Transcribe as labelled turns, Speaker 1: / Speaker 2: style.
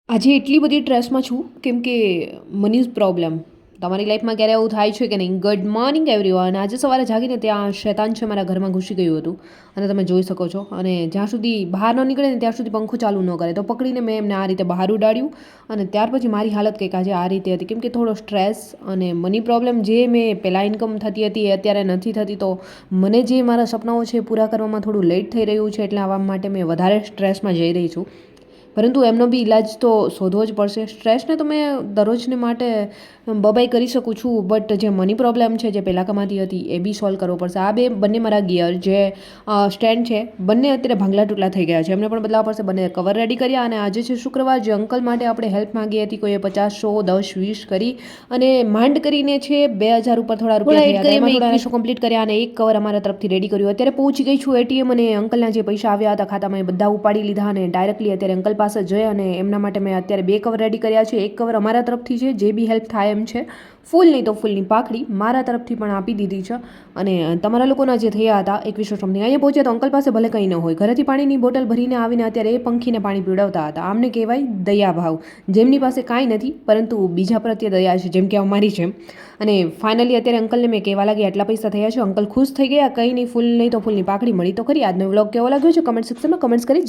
Speaker 1: આજે એટલી બધી સ્ટ્રેસમાં છું કેમ કે મની પ્રોબ્લેમ. તમારી લાઈફમાં ક્યારે એવું થાય છે કે નહીં? Good morning everyone. આજે સવારે જાગીને ત્યાં શૈતાન છે મારા ઘરમાં ઘૂસી ગયું હતું અને તમે જોઈ શકો છો. અને જ્યાં સુધી બહાર ન નીકળે ને ત્યાં સુધી પંખો ચાલુ ન કરે, તો પકડીને મેં એમને આ રીતે બહાર ઉડાડ્યું. અને ત્યાર પછી મારી હાલત કંઈક આજે આ રીતે હતી, કેમ કે થોડો સ્ટ્રેસ અને મની પ્રોબ્લેમ જે મેં પહેલાં ઇન્કમ થતી હતી એ અત્યારે નથી થતી, તો મને જે મારા સપનાઓ છે પૂરા કરવામાં થોડું લેટ થઈ રહ્યું છે, એટલે આવા માટે મેં વધારે સ્ટ્રેસમાં જઈ રહી છું. પરંતુ એમનો બી ઇલાજ તો શોધવો જ પડશે. સ્ટ્રેસને તો મેં દરરોજને માટે બબાઈ કરી શકું છું, બટ જે મની પ્રોબ્લેમ છે જે પહેલાં કમાતી હતી એ બી સોલ્વ કરવો પડશે. આ બંને મારા ગિયર જે સ્ટેન્ડ છે બંને અત્યારે ભાંગલા તૂટલા થઈ ગયા છે, એમને પણ બદલાવવા પડશે. બંને કવર રેડી કર્યા અને આજે છે શુક્રવાર, જે અંકલ માટે આપણે હેલ્પ માંગી હતી, કોઈએ 50, 100, 10, 20 કરી અને માંડ કરીને છે 2000 ઉપર થોડા રૂપિયા થયા હતા, એમાં થોડા 2100 કમ્પ્લીટ કર્યા અને એક કવર અમારા તરફથી રેડી કર્યું. અત્યારે પહોંચી ગઈ છું એટીએમ અને અંકલના જે પૈસા આવ્યા હતા ખાતામાં એ બધા ઉપાડી લીધા અને ડાયરેક્ટલી અત્યારે અંકલ પાસે જઈ અને એમના માટે મેં અત્યારે 2 કવર રેડી કર્યા છે. એક કવર અમારા તરફથી છે, જે બી હેલ્પ થાય એમ છે. ફૂલ નહીં તો ફૂલની પાકડી મારા તરફથી પણ આપી દીધી છે. અને તમારા લોકોના જે થયા હતા 2100 સમથિંગ, અહીંયા પહોંચ્યા તો અંકલ પાસે ભલે કંઈ ન હોય, ઘરેથી પાણીની બોટલ ભરીને આવીને અત્યારે એ પંખીને પાણી પીવડાવતા હતા. આમને કહેવાય દયાભાવ. જેમની પાસે કાંઈ નથી પરંતુ બીજા પ્રત્યે દયા છે, જેમ કે અમારી જેમ. અને ફાઇનલી અત્યારે અંકલને મેં કહેવા લાગી આટલા પૈસા થયા છે, અંકલ ખુશ થઈ ગયા. કંઈ નહીં, ફૂલ નહીં તો ફૂલની પાકડી મળી તો ખરી. આજનો વ્લોગ કેવો લાગ્યો છે કમેન્ટ સેક્શનમાં કમેન્ટ્સ કરી